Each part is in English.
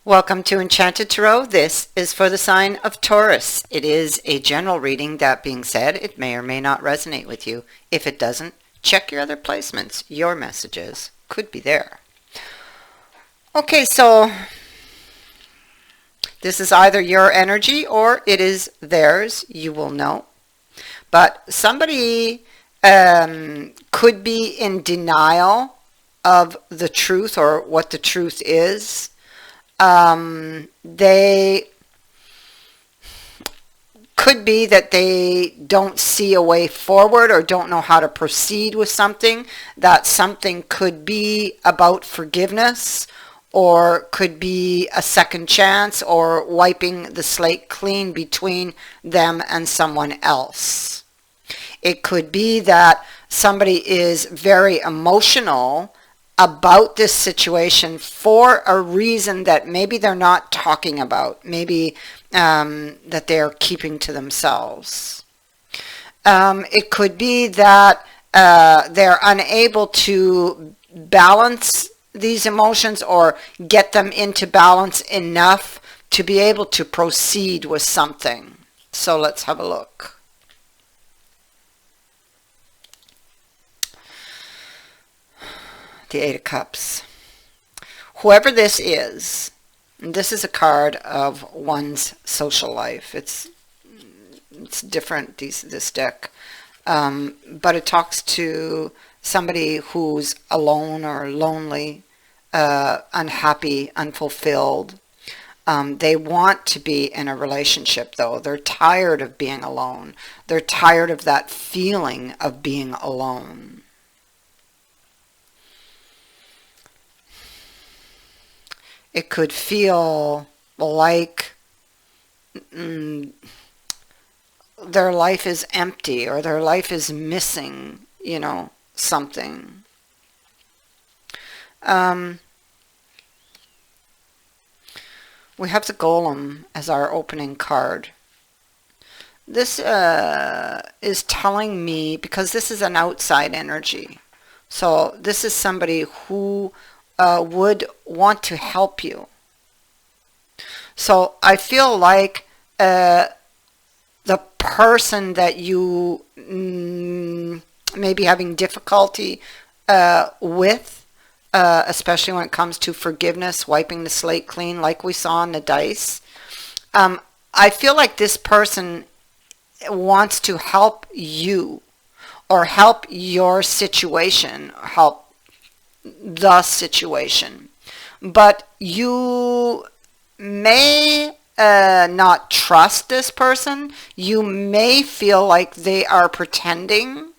Welcome to Enchanted Tarot. This is for the sign of Taurus. It is a general reading. That being said, it may or may not resonate with you. If it doesn't, check your other placements. Your messages could be there. Okay, so this is either your energy or it is theirs. You will know. But somebody could be in denial of the truth or what the truth is. They could be that they don't see a way forward or don't know how to proceed with something. That something could be about forgiveness or could be a second chance or wiping the slate clean between them and someone else. It could be that somebody is very emotional about this situation for a reason that maybe they're not talking about, maybe that they're keeping to themselves. It could be that they're unable to balance these emotions or get them into balance enough to be able to proceed with something. So let's have a look. The Eight of Cups. Whoever this is a card of one's social life. It's different, this deck. But it talks to somebody who's alone or lonely, unhappy, unfulfilled. They want to be in a relationship, though. They're tired of being alone. They're tired of that feeling of being alone. It could feel like their life is empty or their life is missing, something. We have the Golem as our opening card. This is telling me, because this is an outside energy, so this is somebody who would want to help you. So I feel like the person that you may be having difficulty with, especially when it comes to forgiveness, wiping the slate clean, like we saw in the dice, I feel like this person wants to help you or help your situation, help the situation, but you may not trust this person. You may feel like they are pretending.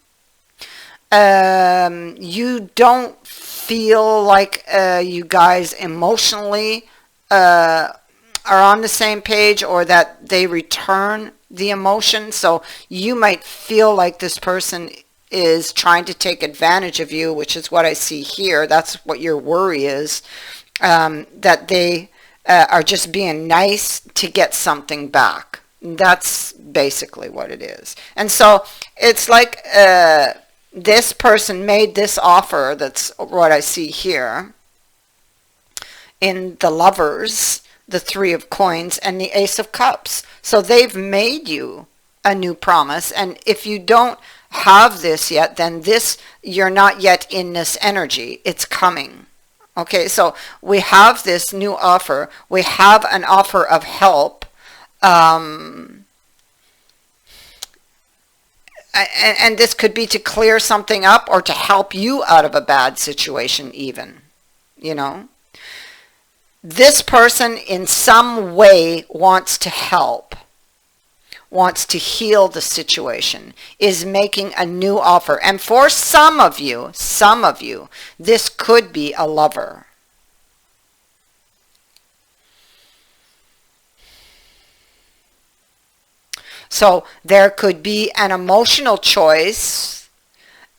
You don't feel like you guys emotionally are on the same page or that they return the emotion. So you might feel like this person is trying to take advantage of you, which is what I see here. That's what your worry is, that they are just being nice to get something back. That's basically what it is. And so it's like this person made this offer. That's what I see here in the Lovers, the Three of Coins, and the Ace of Cups. So they've made you a new promise, and if you don't have this yet, then you're not yet in this energy. It's coming. Okay, so we have this new offer. We have an offer of help, and this could be to clear something up or to help you out of a bad situation even, This person in some way wants to help, wants to heal the situation, is making a new offer. And for some of you, this could be a lover. So there could be an emotional choice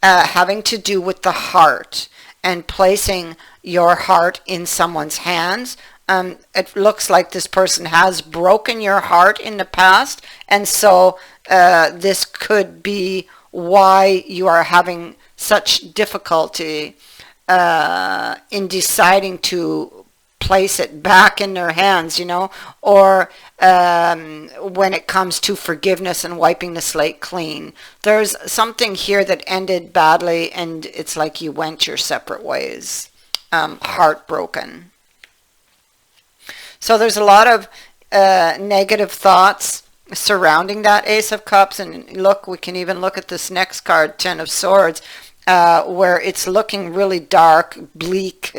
having to do with the heart and placing your heart in someone's hands. It looks like this person has broken your heart in the past, and so this could be why you are having such difficulty in deciding to place it back in their hands, you know, or when it comes to forgiveness and wiping the slate clean. There's something here that ended badly, and it's like you went your separate ways, heartbroken. So there's a lot of negative thoughts surrounding that Ace of Cups. And look, we can even look at this next card, Ten of Swords, where it's looking really dark, bleak.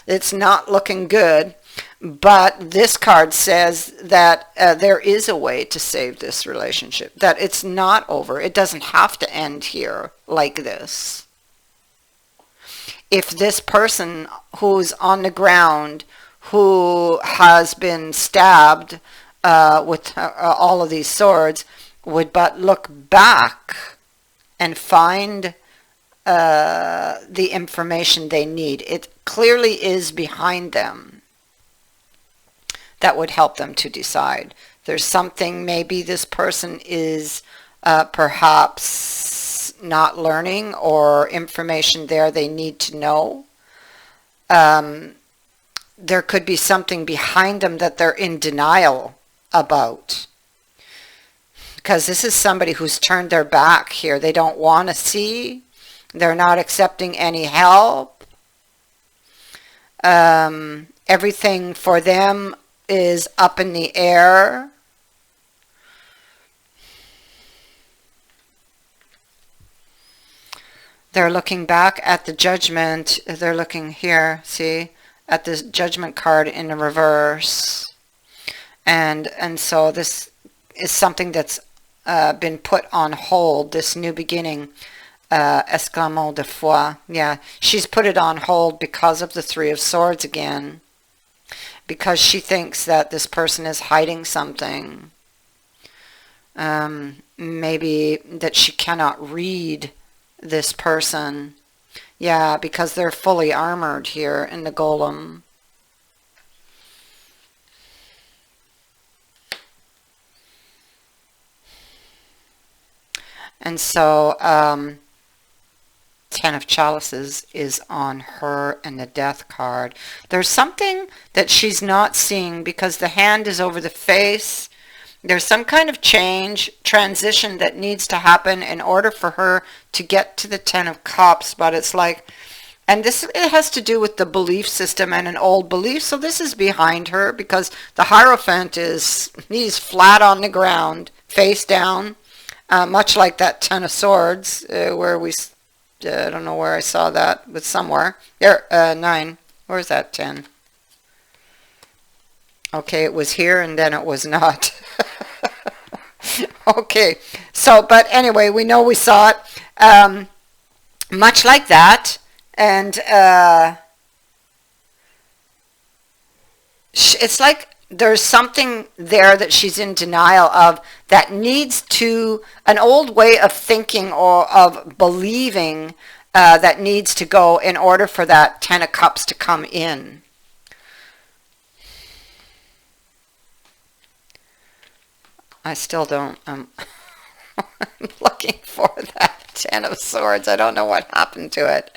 It's not looking good. But this card says that there is a way to save this relationship, that it's not over. It doesn't have to end here like this. If this person who's on the ground, who has been stabbed with all of these swords, would but look back and find the information they need. It clearly is behind them that would help them to decide. There's something maybe this person is perhaps not learning, or information there they need to know. There could be something behind them that they're in denial about. Because this is somebody who's turned their back here. They don't want to see. They're not accepting any help. Everything for them is up in the air. They're looking back at the Judgment. They're looking here, see, at this Judgment card in the reverse. And so this is something that's been put on hold, this new beginning. Esclamant de foi. Yeah, she's put it on hold because of the Three of Swords again. Because she thinks that this person is hiding something. Maybe that she cannot read this person. Yeah, because they're fully armored here in the golem. And so Ten of Chalices is on her and the Death card. There's something that she's not seeing because the hand is over the face. There's some kind of transition that needs to happen in order for her to get to the Ten of Cups. But it's like, and it has to do with the belief system and an old belief. So this is behind her because the Hierophant he's flat on the ground, face down, much like that Ten of Swords, where we, I don't know where I saw that, but somewhere. There, 9. Where's that 10? Okay, it was here and then it was not. Okay, so, but anyway, we know we saw it. Much like that. And it's like there's something there that she's in denial of that needs to, an old way of thinking or of believing that needs to go in order for that Ten of Cups to come in. I still don't, I'm looking for that Ten of Swords. I don't know what happened to it.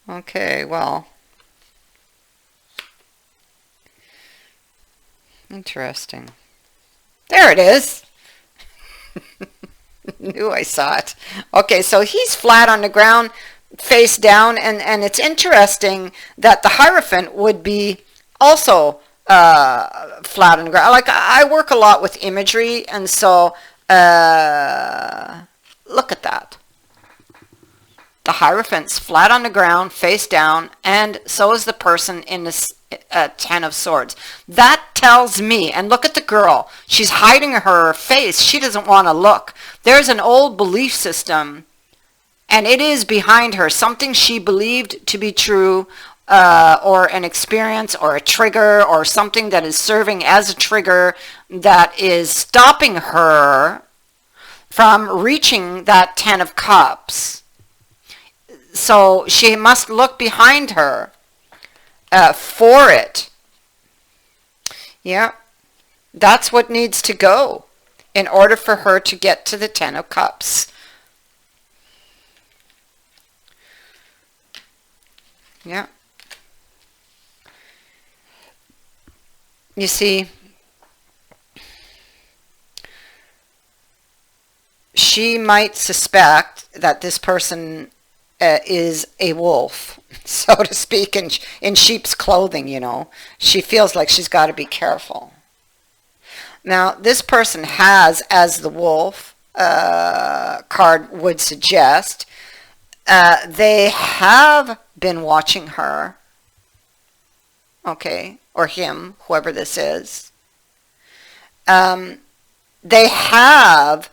Okay, well. Interesting. There it is. Knew I saw it. Okay, so he's flat on the ground, face down, and it's interesting that the Hierophant would be also flat on the ground. Like, I work a lot with imagery, and so look at that. The Hierophant's flat on the ground, face down, and so is the person in this Ten of Swords. That tells me, and look at the girl. She's hiding her face. She doesn't want to look. There's an old belief system, and it is behind her. Something she believed to be true, or an experience, or a trigger, or something that is serving as a trigger that is stopping her from reaching that Ten of Cups. So she must look behind her for it. Yeah, that's what needs to go in order for her to get to the Ten of Cups. Yeah. You see, she might suspect that this person is a wolf, so to speak, in sheep's clothing, you know. She feels like she's got to be careful. Now, this person has, as the wolf card would suggest, they have been watching her, okay, or him, whoever this is. They have,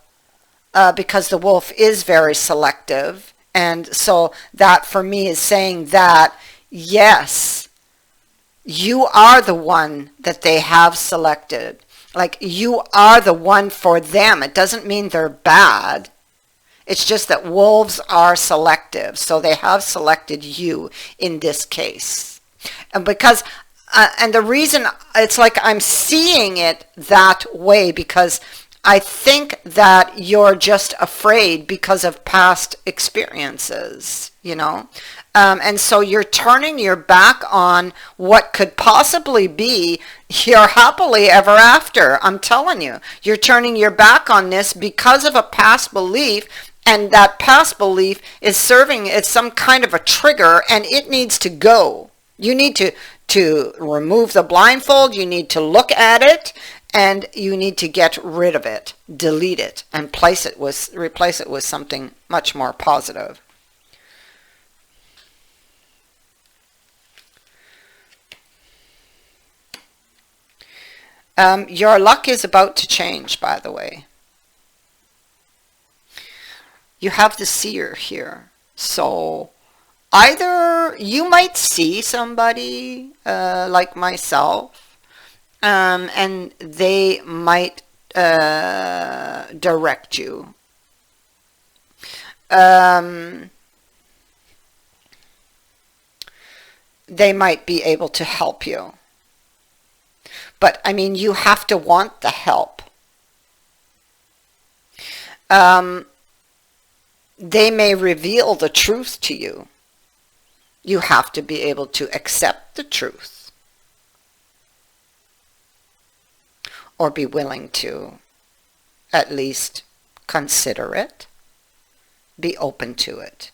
because the wolf is very selective, and so that for me is saying that, yes, you are the one that they have selected. Like, you are the one for them. It doesn't mean they're bad. It's just that wolves are selective. So they have selected you in this case. And because, and the reason it's like I'm seeing it that way, because I think that you're just afraid because of past experiences, you know? And so you're turning your back on what could possibly be your happily ever after. I'm telling you, you're turning your back on this because of a past belief, and that past belief is serving as some kind of a trigger, and it needs to go. You need to remove the blindfold, you need to look at it, and you need to get rid of it, delete it, and replace it with something much more positive. Your luck is about to change, by the way. You have the seer here. So either you might see somebody like myself, and they might direct you. They might be able to help you. But, I mean, you have to want the help. They may reveal the truth to you. You have to be able to accept the truth. Or be willing to at least consider it. Be open to it.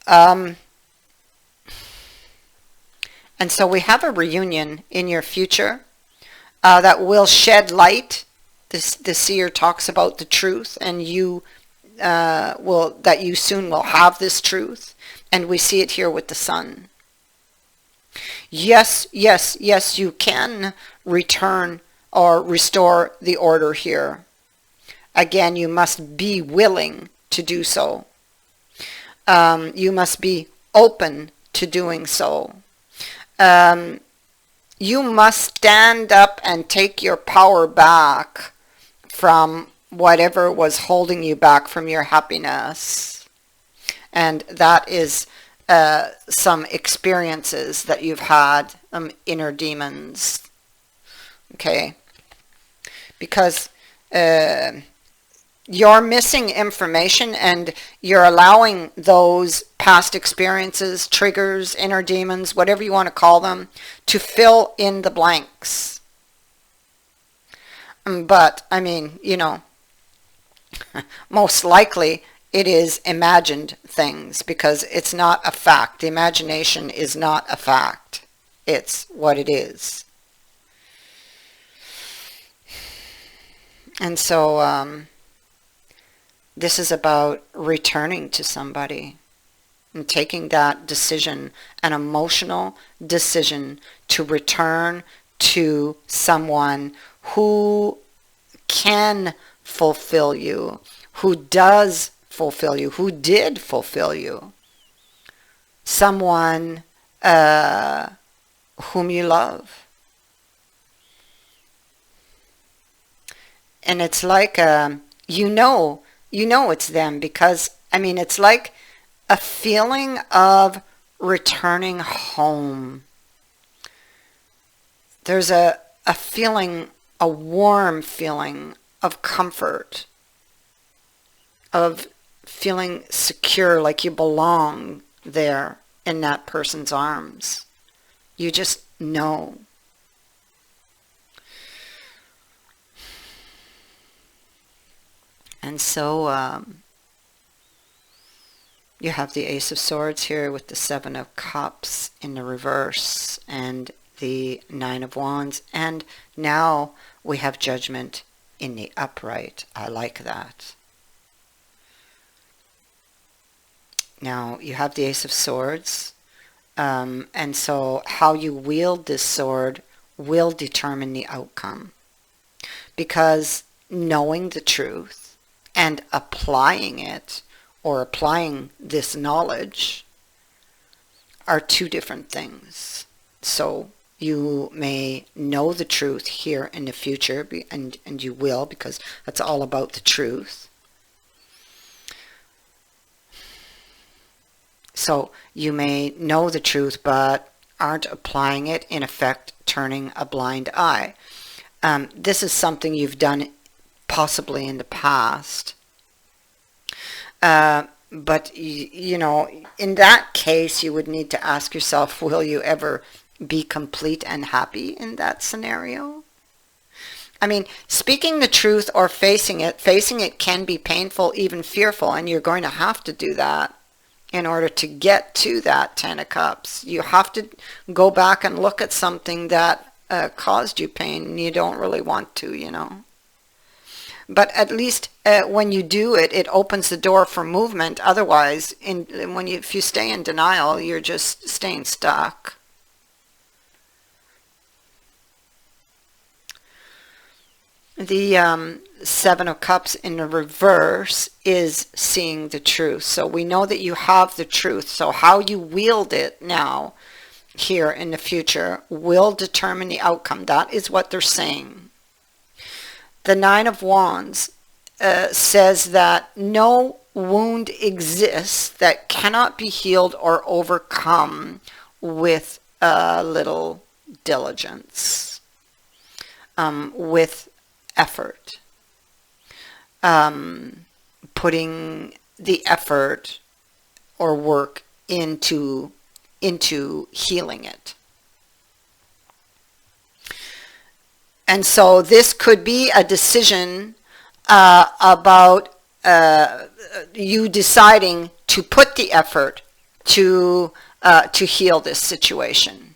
And so we have a reunion in your future that will shed light. The seer talks about the truth, and that you soon will have this truth. And we see it here with the sun. Yes, yes, yes, you can return or restore the order here. Again, you must be willing to do so. You must be open to doing so. You must stand up and take your power back from whatever was holding you back from your happiness. And that is some experiences that you've had, inner demons. Okay? Because you're missing information, and you're allowing those past experiences, triggers, inner demons, whatever you want to call them, to fill in the blanks. But, I mean, you know, most likely it is imagined things, because it's not a fact. The imagination is not a fact. It's what it is. And so, this is about returning to somebody and taking that decision, an emotional decision, to return to someone who can fulfill you, who does fulfill you, who did fulfill you. Someone whom you love. And it's like, you know it's them, because, I mean, it's like a feeling of returning home. There's a feeling, a warm feeling of comfort, of feeling secure, like you belong there in that person's arms. You just know. And so you have the Ace of Swords here with the Seven of Cups in the reverse and the Nine of Wands. And now we have Judgment in the upright. I like that. Now you have the Ace of Swords. And so how you wield this sword will determine the outcome. Because knowing the truth and applying it, or applying this knowledge, are two different things. So you may know the truth here in the future, and you will, because that's all about the truth. So you may know the truth, but aren't applying it, in effect turning a blind eye. This is something you've done possibly in the past. But, you know, in that case, you would need to ask yourself, will you ever be complete and happy in that scenario? I mean, speaking the truth or facing it can be painful, even fearful, and you're going to have to do that in order to get to that Ten of Cups. You have to go back and look at something that caused you pain, and you don't really want to, you know. But at least when you do it, it opens the door for movement. Otherwise, if you stay in denial, you're just staying stuck. The Seven of Cups in the reverse is seeing the truth. So we know that you have the truth. So how you wield it now, here in the future, will determine the outcome. That is what they're saying. The Nine of Wands says that no wound exists that cannot be healed or overcome with a little diligence, with effort, putting the effort or work into healing it. And so this could be a decision about you deciding to put the effort to heal this situation.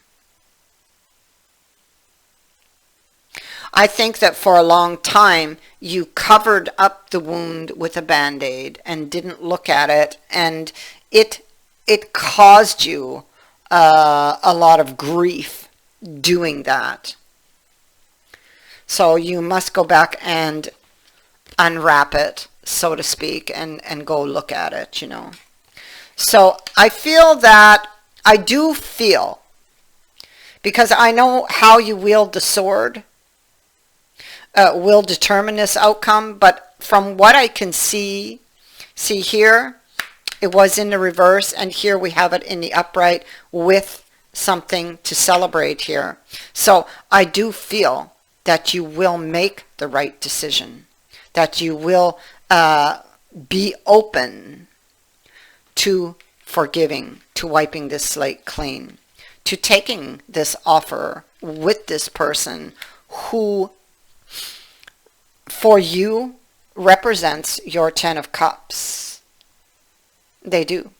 I think that for a long time you covered up the wound with a Band-Aid and didn't look at it, and it caused you a lot of grief doing that. So you must go back and unwrap it, so to speak, and go look at it, you know. So I do feel, because I know how you wield the sword will determine this outcome, but from what I can see here, it was in the reverse, and here we have it in the upright with something to celebrate here. So I do feel that you will make the right decision, that you will be open to forgiving, to wiping this slate clean, to taking this offer with this person who, for you, represents your Ten of Cups. They do.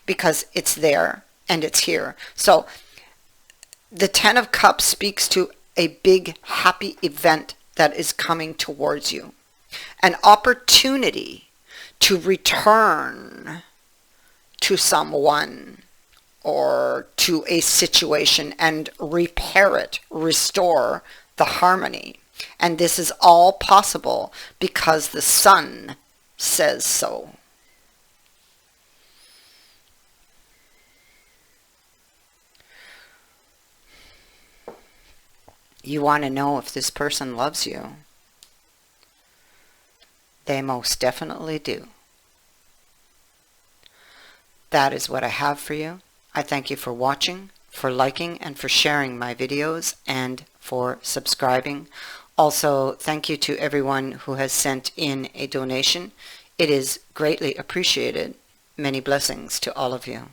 Because it's there and it's here. So the Ten of Cups speaks to a big happy event that is coming towards you. An opportunity to return to someone or to a situation and repair it, restore the harmony. And this is all possible because the sun says so. You want to know if this person loves you. They most definitely do. That is what I have for you. I thank you for watching, for liking, and for sharing my videos, and for subscribing. Also, thank you to everyone who has sent in a donation. It is greatly appreciated. Many blessings to all of you.